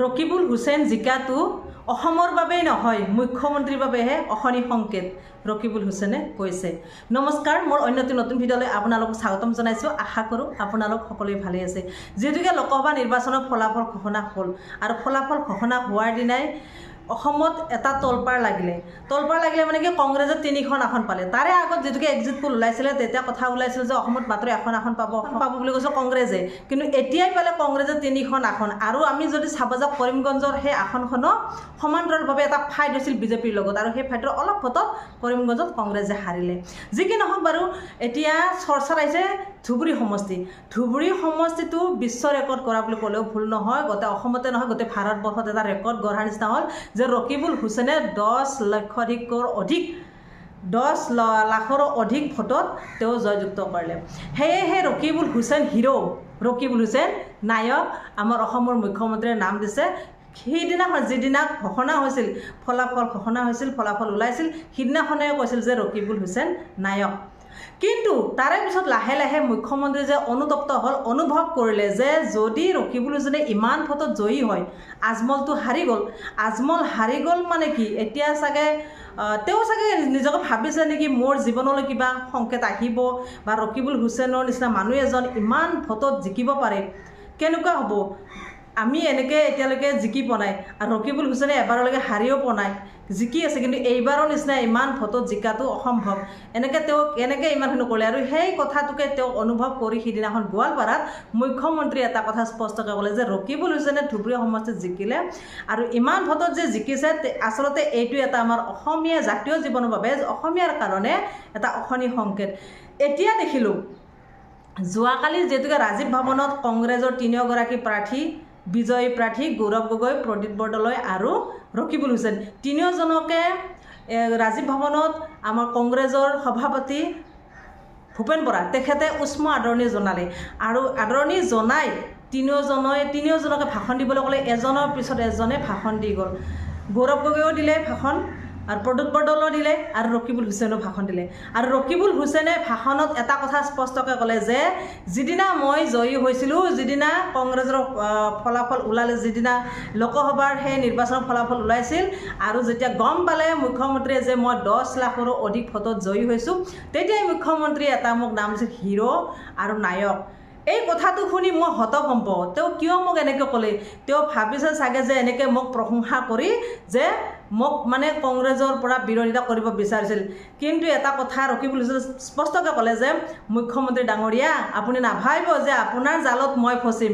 ৰকিবুল হুছেইন জিকাটো অসমৰ বাবেই নহয় মুখ্যমন্ত্ৰীৰ বাবেহে অশনি সংকেত ৰকিবুল হুছেইনে কৈছে। নমস্কাৰ, মোৰ অন্যটি নতুন ভিডিঅ'লৈ আপোনালোকক স্বাগতম জনাইছোঁ। আশা কৰোঁ আপোনালোক সকলোৱে ভালে আছে। যিহেতুকে লোকসভা নিৰ্বাচনৰ ফলাফল ঘোষণা হ'ল আৰু ফলাফল ঘোষণা হোৱাৰ দিনাই অসমত এটা তলপাৰ লাগিলে মানে কি কংগ্ৰেছে 3খন আসন পালে। তাৰে আগত যেতুকে এক্সিট পোল ওলাইছিলে তেতিয়া কথা ওলাইছিল যে অসমত মাত্ৰ এখন আসন পাব বুলি কৈছে কংগ্ৰেছে, কিন্তু এতিয়াই পালে কংগ্ৰেছে 3খন আসন। আৰু আমি যদি চাব যাওঁ কৰিমগঞ্জৰ সেই আসনখনক সমান্তৰালভাৱে এটা ফাইট হৈছিল বিজেপিৰ লগত, আৰু সেই ফাইটৰ অলপ ভোটত কৰিমগঞ্জত কংগ্ৰেছে হাৰিলে। যি কি নহওক বাৰু, এতিয়া চৰ্চাত আহিছে ধুবুৰী সমষ্টিটো বিশ্ব ৰেকৰ্ড কৰা বুলি ক'লেও ভুল নহয়। গোটেই অসমতে নহয়, গোটেই ভাৰতবৰ্ষত এটা ৰেকৰ্ড গঢ়াৰ নিচিনা হ'ল যে ৰকিবুল হুছেইনে 10 লাখৰো অধিক ভোটত তেওঁ জয়যুক্ত কৰিলে। সেয়েহে ৰকিবুল হুছেইন হিৰো, ৰকিবুল হুছেইন নায়ক, আমাৰ অসমৰ মুখ্যমন্ত্ৰীয়ে নাম দিছে। সেইদিনাখন যিদিনা ঘোষণা হৈছিল, ফলাফল ওলাইছিল, সিদিনাখনে কৈছিল যে ৰকিবুল হুছেইন নায়ক। কিন্তু তাৰে পিছত লাহে লাহে মুখ্যমন্ত্ৰী যে অনুতপ্ত হ'ল, অনুভৱ কৰিলে যে যদি ৰকিবুল হুছেইনে ইমান ভোটত জয়ী হয়, আজমলটো হাৰি গ'ল মানে কি, এতিয়া চাগে তেওঁ চাগে নিজকে ভাবিছে নেকি মোৰ জীৱনলৈ কিবা সংকেত আহিব বা ৰকিবুল হুছেইনৰ নিচিনা মানুহ এজন ইমান ভোটত জিকিব পাৰে, কেনেকুৱা হ'ব। আমি এনেকৈ এতিয়ালৈকে জিকি পোৱা নাই, আৰু ৰকিবুল হুছেইনে এবাৰলৈকে হাৰিও পোৱা নাই, জিকি আছে, কিন্তু এইবাৰৰ নিচিনা ইমান ভোটত জিকাটো অসম্ভৱ। এনেকৈ ইমানখিনি কৰিলে, আৰু সেই কথাটোকে তেওঁ অনুভৱ কৰি সিদিনাখন গোৱালপাৰাত মুখ্যমন্ত্ৰীয়ে এটা কথা স্পষ্টকৈ ক'লে যে ৰকিবুল হুছেইনে ধুবুৰী সমষ্টিত জিকিলে, আৰু ইমান ভোটত যে জিকিছে, আচলতে এইটো এটা আমাৰ অসমীয়া জাতীয় জীৱনৰ বাবে, অসমীয়াৰ কাৰণে এটা অশনি সংকেত। এতিয়া দেখিলোঁ যোৱাকালি যিহেতুকে ৰাজীৱ ভৱনত কংগ্ৰেছৰ 3গৰাকী প্ৰাৰ্থী, বিজয়ী প্ৰাৰ্থী গৌৰৱ গগৈ, প্ৰদীপ বৰদলৈ আৰু ৰকিবুল হুছেইন, 3জনকে ৰাজীৱ ভৱনত আমাৰ কংগ্ৰেছৰ সভাপতি ভূপেন বৰা তেখেতে উষ্ম আদৰণি জনালে, আৰু আদৰণি জনাই 3জনকে ভাষণ দিবলৈ ক'লে। এজনৰ পিছত এজনে ভাষণ দি গ'ল। গৌৰৱ গগৈও দিলে ভাষণ, আৰু প্ৰদীপ বৰদলৈ দিলে, আৰু ৰকিবুল হুছেইনেও ভাষণ দিলে। আৰু ৰকিবুল হুছেইনে ভাষণত এটা কথা স্পষ্টকৈ ক'লে যে যিদিনা মই জয়ী হৈছিলোঁ, যিদিনা কংগ্ৰেছৰ ফলাফল ওলালে, যিদিনা লোকসভাৰ সেই নিৰ্বাচনৰ ফলাফল ওলাইছিল, আৰু যেতিয়া গম পালে মুখ্যমন্ত্ৰীয়ে যে মই 10 লাখৰো অধিক ভোটত জয়ী হৈছোঁ, তেতিয়াই মুখ্যমন্ত্ৰীয়ে এটা মোক নাম দিছিল হিৰো আৰু নায়ক। এই কথাটো শুনি মই হতভম্ব। তেওঁ কিয় মোক এনেকৈ ক'লে? তেওঁ ভাবিছে চাগে যে এনেকৈ মোক প্ৰশংসা কৰি যে মোক মানে কংগ্ৰেছৰ পৰা বিৰোধিতা কৰিব বিচাৰিছিল। কিন্তু এটা কথা ৰকিবুল হুছেইনে স্পষ্টকৈ ক'লে যে মুখ্যমন্ত্ৰী ডাঙৰীয়া, আপুনি নাভাবিব যে আপোনাৰ জালত মই ফচিম,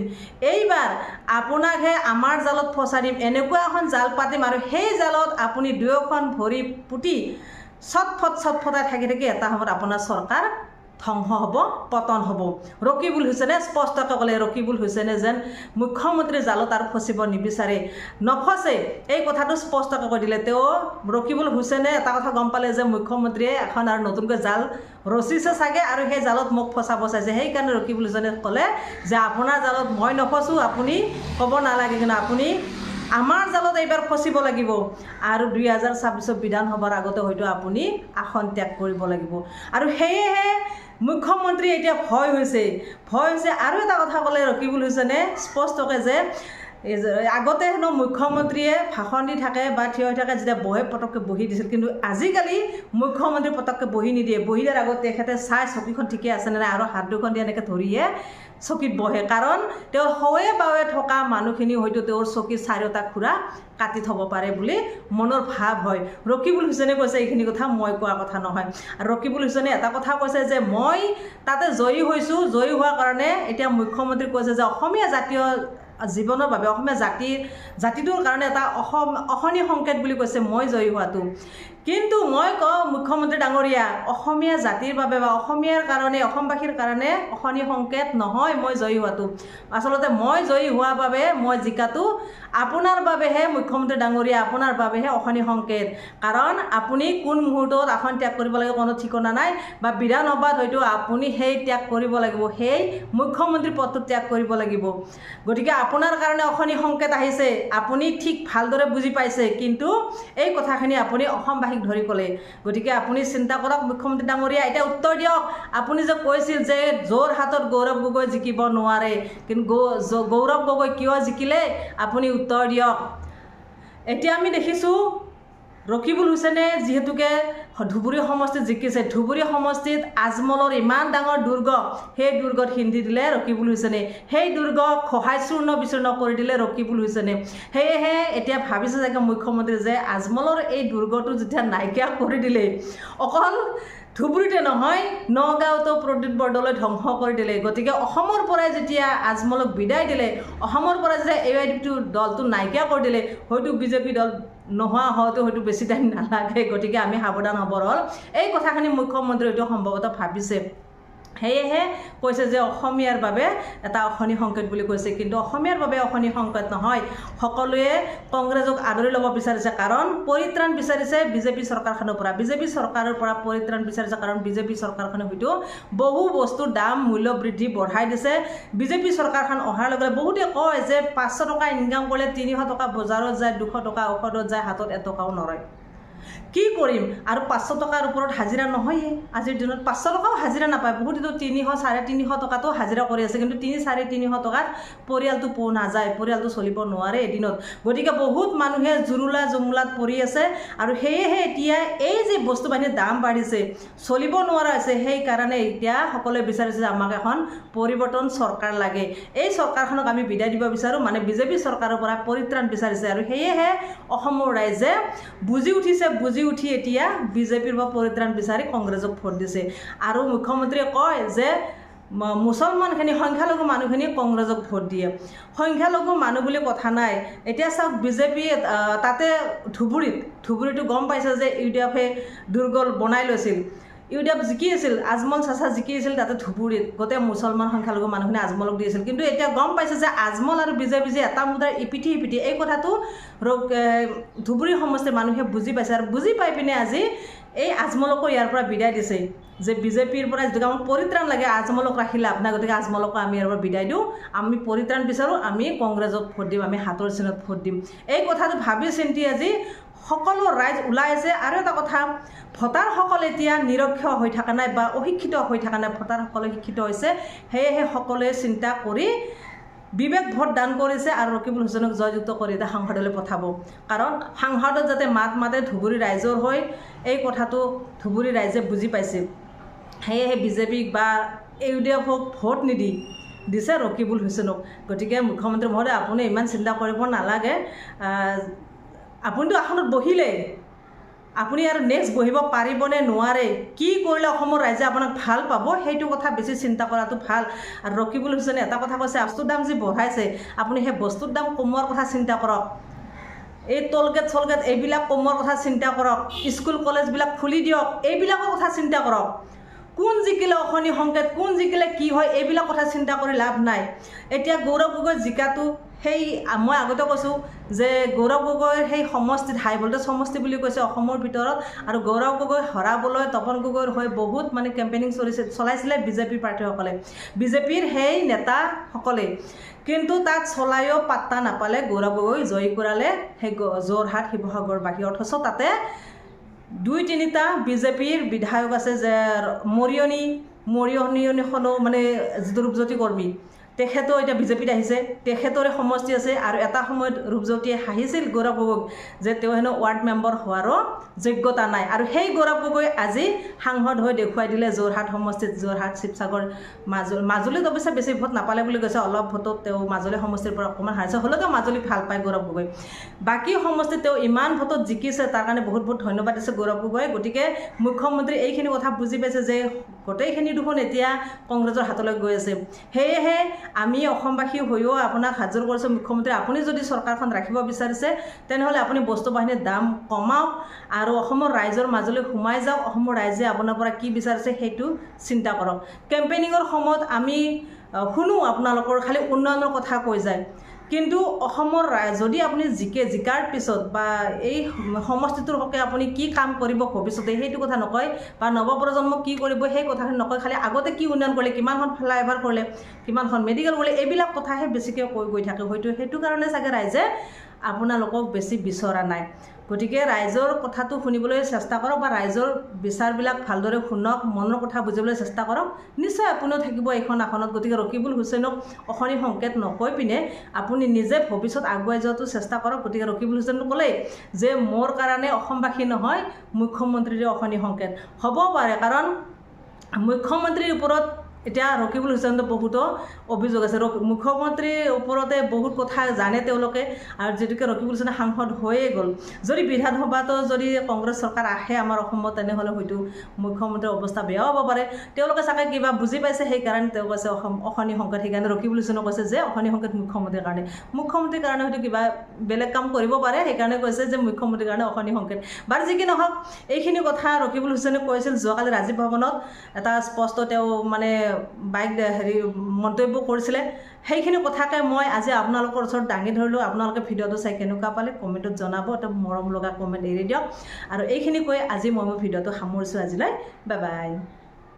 এইবাৰ আপোনাকহে আমাৰ জালত ফচাই দিম, এনেকুৱা এখন জাল পাতিম, আৰু সেই জালত আপুনি 2খন ভৰি পুতি চটফটাই থাকি এটা সময়ত আপোনাৰ চৰকাৰ ধ্বংস হ'ব, পতন হ'ব। ৰকিবুল হুছেইনে স্পষ্টকৈ ক'লে ৰকিবুল হুছেইনে যেন মুখ্যমন্ত্ৰীৰ জালত আৰু ফচিব নিবিচাৰে, নফচে, এই কথাটো স্পষ্টকৈ কৈ দিলে। তেওঁ ৰকিবুল হুছেইনে এটা কথা গম পালে যে মুখ্যমন্ত্ৰীয়ে এখন আৰু নতুনকৈ জাল ৰচিছে চাগে, আৰু সেই জালত মোক ফচাব চাইছে। সেইকাৰণে ৰকিবুল হুছেইনে ক'লে যে আপোনাৰ জালত মই নফচোঁ, আপুনি ক'ব নালাগে, কিন্তু আপুনি আমাৰ জালত এইবাৰ ফচিব লাগিব, আৰু 2026 বিধানসভাৰ আগতে হয়তো আপুনি আসন ত্যাগ কৰিব লাগিব। আৰু সেয়েহে মুখ্যমন্ত্ৰী এতিয়া ভয় হৈছে। আৰু এটা কথা ক'লে ৰকিবুল হুছেইনে স্পষ্টকৈ যে আগতে হেনো মুখ্যমন্ত্ৰীয়ে ভাষণ দি থাকে বা থিয় হৈ থাকে, যেতিয়া বহে পটককৈ বহি দিছিল, কিন্তু আজিকালি মুখ্যমন্ত্ৰী পটককৈ বহি নিদিয়ে। বহি দিয়াৰ আগত তেখেতে চাই চকীখন ঠিকে আছেনে নাই, আৰু হাত দুখন দি এনেকৈ ধৰিয়ে চকীত বহে, কাৰণ তেওঁ হয়ে বাৱে থকা মানুহখিনি হয়তো তেওঁৰ চকীত 4টা খুৰা কাটি থ'ব পাৰে বুলি মনৰ ভাৱ হয়। ৰকিবুল হুছেইনে কৈছে এইখিনি কথা মই কোৱা কথা নহয়। আৰু ৰকিবুল হুছেইনে এটা কথা কৈছে যে মই তাতে জয়ী হৈছোঁ, জয়ী হোৱাৰ কাৰণে এতিয়া মুখ্যমন্ত্ৰী কৈছে যে অসমীয়া জাতীয় জীৱনৰ বাবে, অসমীয়া জাতিটোৰ কাৰণে এটা অশনি সংকেত বুলি কৈছে মই জয়ী হোৱাটো। কিন্তু মই কওঁ মুখ্যমন্ত্ৰী ডাঙৰীয়া, অসমীয়া জাতিৰ বাবে বা অসমীয়াৰ কাৰণে, অসমবাসীৰ কাৰণে অশনি সংকেত নহয় মই জয়ী হোৱাটো। আচলতে মই জয়ী হোৱাৰ বাবে, মই জিকাটো আপোনাৰ বাবেহে মুখ্যমন্ত্ৰী ডাঙৰীয়া, আপোনাৰ বাবেহে অশনি সংকেত। কাৰণ আপুনি কোন মুহূৰ্তত আসন ত্যাগ কৰিব লাগিব কোনো ঠিকনা নাই, বা বিধানসভাত হয়তো আপুনি সেই ত্যাগ কৰিব লাগিব, সেই মুখ্যমন্ত্ৰী পদটো ত্যাগ কৰিব লাগিব। গতিকে আপোনাৰ কাৰণে অশনি সংকেত আহিছে, আপুনি ঠিক ভালদৰে বুজি পাইছে, কিন্তু এই কথাখিনি আপুনি অসমবাসীক কথাখিনিক ধৰি ক'লে গতিকে আপুনি চিন্তা কৰক মুখ্যমন্ত্ৰী ডাঙৰীয়া এতিয়া উত্তৰ দিয়ক আপুনি যে কৈছিল যে যোৰহাটত গৌৰৱ গগৈ জিকিব নোৱাৰে কিন্তু গৌৰৱ গগৈ কিয় জিকিলে আপুনি উত্তৰ দিয়ক এতিয়া আমি দেখিছোঁ ৰকিবুল হুছেইনে যিহেতুকে ধুবুৰী সমষ্টিত জিকিছে ধুবুৰী সমষ্টিত আজমলৰ ইমান ডাঙৰ দুৰ্গ সেই দুৰ্গত হিন্দি দিলে ৰকিবুল হুছেইনে সেই দুৰ্গক খহাই চূৰ্ণ বিচূৰ্ণ কৰি দিলে ৰকিবুল হুছেইনে সেয়েহে এতিয়া ভাবিছে চাগে মুখ্যমন্ত্ৰী যে আজমলৰ এই দুৰ্গটো যেতিয়া নাইকিয়া কৰি দিলে অকল ধুবুৰীতে নহয় নগাঁৱতো প্ৰদ্যুৎ বৰদলৈ ধ্বংস কৰি দিলে গতিকে অসমৰ পৰাই যেতিয়া আজমলক বিদায় দিলে অসমৰ পৰা যেতিয়া AIDFটো দলটো নাইকিয়া কৰি দিলে হয়তো বিজেপি দল নোহোৱা হয়তো হয়তো বেছি টাইম নালাগে গতিকে আমি সাৱধান হ'ব হ'ল এই কথাখিনি মুখ্যমন্ত্ৰী হয়তো সম্ভৱতঃ ভাবিছে সেয়েহে কৈছে যে অসমীয়াৰ বাবে এটা অশনি সংকেত বুলি কৈছে কিন্তু অসমীয়াৰ বাবে অশনি সংকেত নহয় সকলোৱে কংগ্ৰেছক আদৰি ল'ব বিচাৰিছে কাৰণ পৰিত্ৰাণ বিচাৰিছে বিজেপি চৰকাৰখনৰ পৰা বিজেপি চৰকাৰৰ পৰা পৰিত্ৰাণ বিচাৰিছে কাৰণ বিজেপি চৰকাৰখনে হয়তো বহু বস্তুৰ দাম মূল্য বৃদ্ধি বঢ়াই দিছে বিজেপি চৰকাৰখন অহাৰ লগে লগে বহুতে কয় যে 500 টকা ইনকাম কৰিলে 300 টকা বজাৰত যায় 200 টকা ঔষধত যায় হাতত এটকাও নৰয় কি কৰিম আৰু 500 টকাৰ ওপৰত হাজিৰা নহয়ে আজিৰ দিনত 500 টকাও হাজিৰা নাপায় বহুতেতো 300 350 টকাতো হাজিৰা কৰি আছে কিন্তু 300 টকাত পৰিয়ালটো পোৱা নাযায় পৰিয়ালটো চলিব নোৱাৰে এদিনত গতিকে বহুত মানুহে জুৰুলা জুমলাত পৰি আছে আৰু সেয়েহে এতিয়া এই যে বস্তু বাহিনীৰ দাম বাঢ়িছে চলিব নোৱাৰা হৈছে সেই কাৰণে এতিয়া সকলোৱে বিচাৰিছে যে আমাক এখন পৰিৱৰ্তন চৰকাৰ লাগে এই চৰকাৰখনক আমি বিদায় দিব বিচাৰো মানে বিজেপি চৰকাৰৰ পৰা পৰিত্ৰাণ বিচাৰিছে আৰু সেয়েহে অসমৰ ৰাইজে বুজি উঠি এতিয়া বিজেপিৰ পৰা পৰিত্ৰাণ বিচাৰি কংগ্ৰেছক ভোট দিছে আৰু মুখ্যমন্ত্ৰীয়ে কয় যে মুছলমানখিনি সংখ্যালঘু মানুহখিনি কংগ্ৰেছক ভোট দিয়ে সংখ্যালঘু মানুহ বুলি কথা নাই এতিয়া চাওক বিজেপি তাতে ধুবুৰীটো গম পাইছে যে UDFে দুৰ্গল বনাই লৈছিল UDF জিকি আছিল আজমল চাচা জিকি আছিল তাতে ধুবুৰীত গোটেই মুছলমান সংখ্যালঘু মানুহখিনি আজমলক দি আছিল কিন্তু এতিয়া গম পাইছে যে আজমল আৰু বিজেপি যে এটা মুদ্ৰাৰ ইপিঠি এই কথাটো ধুবুৰী সমষ্টিৰ মানুহে বুজি পাইছে আৰু বুজি পাই পিনে আজি এই আজমলকো ইয়াৰ পৰা বিদায় দিছে যে বিজেপিৰ পৰা যিটো আমাক পৰিত্ৰাণ লাগে আজমলক ৰাখিলে আপোনাৰ গতিকে আজমলকো আমি ইয়াৰ পৰা বিদায় দিওঁ আমি পৰিত্ৰাণ বিচাৰোঁ আমি কংগ্ৰেছক ভোট দিম আমি হাতৰ চিনত ভোট দিম এই কথাটো ভাবি চিন্তি আজি সকলো ৰাইজ ওলাইছে আৰু এটা কথা ভোটাৰসকল এতিয়া নিৰক্ষৰ হৈ থকা নাই বা অশিক্ষিত হৈ থকা নাই ভোটাৰসকলে শিক্ষিত হৈছে সেয়েহে সকলোৱে চিন্তা কৰি বিবেক ভোট দান কৰিছে আৰু ৰকিবুল হুছেইনক জয়যুক্ত কৰি এটা সাংসদলৈ পঠাব কাৰণ সাংসদত যাতে মাতে ধুবুৰী ৰাইজৰ হৈ এই কথাটো ধুবুৰী ৰাইজে বুজি পাইছে সেয়েহে বিজেপিক বা UDFক ভোট নিদি দিছে ৰকিবুল হুছেইনক গতিকে মুখ্যমন্ত্ৰী মহোদয় আপুনি ইমান চিন্তা কৰিব নালাগে আপুনিতো আসনত বহিলে আপুনি আৰু নেক্সট বহিব পাৰিবনে নোৱাৰে কি কৰিলে অসমৰ ৰাইজে আপোনাক ভাল পাব সেইটো কথা বেছি চিন্তা কৰাটো ভাল আৰু ৰকিবুল হুছেইনে এটা কথা কৈছে বস্তুৰ দাম যি বঢ়াইছে আপুনি সেই বস্তুৰ দাম কমোৱাৰ কথা চিন্তা কৰক এই টলগেট এইবিলাক কমোৱাৰ কথা চিন্তা কৰক স্কুল কলেজবিলাক খুলি দিয়ক এইবিলাকৰ কথা চিন্তা কৰক কোন জিকিলে অশনি সংকেত কোন জিকিলে কি হয় এইবিলাক কথা চিন্তা কৰি লাভ নাই এতিয়া গৌৰৱ গগৈ জিকাটো সেই মই আগতে কৈছোঁ যে গৌৰৱ গগৈৰ সেই সমষ্টিত হাই ভোল্টেজ সমষ্টি বুলি কৈছে অসমৰ ভিতৰত আৰু গৌৰৱ গগৈ হৰাবলৈ তপন গগৈৰ হৈ বহুত মানে কেম্পেইনিং চলাইছিলে বিজেপিৰ প্ৰাৰ্থীসকলে বিজেপিৰ সেই নেতাসকলে কিন্তু তাত চলায়ো পাত্তা নাপালে গৌৰৱ গগৈ জয়ী কৰালে সেই যোৰহাট শিৱসাগৰবাসী অথচ তাতে 2-3টা বিজেপিৰ বিধায়ক আছে যে মৰিয়নীখনো মানে যিটো ৰূপজ্যোতি কৰ্মী তেখেতো এতিয়া বিজেপিত আহিছে তেখেতৰে সমষ্টি আছে আৰু এটা সময়ত ৰূপজ্যোতিয়ে হাঁহিছিল গৌৰৱ গগৈক যে তেওঁ হেনো ৱাৰ্ড মেম্বাৰ হোৱাৰো যোগ্যতা নাই আৰু সেই গৌৰৱ গগৈ আজি সাংসদ হৈ দেখুৱাই দিলে যোৰহাট সমষ্টিত যোৰহাট শিৱসাগৰ মাজুলীত অৱশ্যে বেছি ভোট নাপালে বুলি কৈছে অলপ ভোটত তেওঁ মাজুলী সমষ্টিৰ পৰা অকণমান হাৰিছে হ'লেও মাজুলী ভাল পায় গৌৰৱ গগৈ বাকী সমষ্টিত তেওঁ ইমান ভোটত জিকিছে তাৰ কাৰণে বহুত বহুত ধন্যবাদ দিছে গৌৰৱ গগৈ গতিকে মুখ্যমন্ত্ৰী এইখিনি কথা বুজি পাইছে যে গোটেইখিনি দেখোন এতিয়া কংগ্ৰেছৰ হাতলৈ গৈ আছে সেয়েহে আমি অসমবাসী হৈও আপোনাক হাজিৰ কৰিছোঁ মুখ্যমন্ত্ৰী আপুনি যদি চৰকাৰখন ৰাখিব বিচাৰিছে তেনেহ'লে আপুনি বস্তু বাহিনীৰ দাম কমাওক আৰু অসমৰ ৰাইজৰ মাজলৈ সোমাই যাওক অসমৰ ৰাইজে আপোনাৰ পৰা কি বিচাৰিছে সেইটো চিন্তা কৰক কেম্পেইনিঙৰ সময়ত আমি শুনো আপোনালোকৰ খালি উন্নয়নৰ কথা কৈ যায় কিন্তু অসমৰ যদি আপুনি জিকাৰ পিছত বা এই সমষ্টিটোৰ হকে আপুনি কি কাম কৰিব ভৱিষ্যতে সেইটো কথা নকয় বা নৱপ্ৰজন্মক কি কৰিব সেই কথাখিনি নকয় খালি আগতে কি উন্নয়ন কৰিলে কিমানখন ফ্লাইঅভাৰ কৰিলে কিমানখন মেডিকেল কৰিলে এইবিলাক কথাহে বেছিকৈ কৈ গৈ থাকে হয়তো সেইটো কাৰণে চাগে ৰাইজে আপোনালোকক বেছি বিচৰা নাই গতিকে ৰাইজৰ কথাটো শুনিবলৈ চেষ্টা কৰক বা ৰাইজৰ বিচাৰবিলাক ভালদৰে শুনক মনৰ কথা বুজিবলৈ চেষ্টা কৰক নিশ্চয় আপুনিও থাকিব এইখন আসনত গতিকে ৰকিবুল হুছেইনক অশনি সংকেত নকৈ পিনে আপুনি নিজে ভৱিষ্যত আগুৱাই যোৱাটো চেষ্টা কৰক গতিকে ৰকিবুল হুছেইনে ক'লেই যে মোৰ কাৰণে অসমবাসী নহয় মুখ্যমন্ত্ৰীৰে অশনি সংকেত হ'ব পাৰে কাৰণ মুখ্যমন্ত্ৰীৰ ওপৰত এতিয়া ৰকিবুল হুছেইনৰ বহুতো অভিযোগ আছে মুখ্যমন্ত্ৰীৰ ওপৰতে বহুত কথা জানে তেওঁলোকে আৰু যেতিয়াকৈ ৰকিবুল হুছেইন সাংসদ হৈয়ে গ'ল যদি বিধানসভাতো যদি কংগ্ৰেছ চৰকাৰ আহে আমাৰ অসমত তেনেহ'লে হয়তো মুখ্যমন্ত্ৰীৰ অৱস্থা বেয়াও হ'ব পাৰে তেওঁলোকে চাগে কিবা বুজি পাইছে সেইকাৰণে তেওঁ কৈছে অশনি সংকেত সেইকাৰণে ৰকিবুল হুছেইনে কৈছে যে অশনি সংকেত মুখ্যমন্ত্ৰীৰ কাৰণে হয়তো কিবা বেলেগ কাম কৰিব পাৰে সেইকাৰণে কৈছে যে মুখ্যমন্ত্ৰীৰ কাৰণে অশনি সংকেত বাৰু যি কি নহওক এইখিনি কথা ৰকিবুল হুছেইনে কৈছিল যোৱাকালি ৰাজীৱ ভৱনত এটা স্পষ্ট তেওঁ মানে বাইক মন্তব্য কৰিছিলে সেইখিনি কথাকে মই আজি আপোনালোকৰ ওচৰত দাঙি ধৰিলোঁ আপোনালোকে ভিডিঅ'টো চাই কেনেকুৱা পালে কমেণ্টত জনাব এটা মৰম লগা কমেণ্ট এৰি দিয়ক আৰু এইখিনি কৈ আজি মই মোৰ ভিডিঅ'টো সামৰিছোঁ আজিলৈ বাই বাই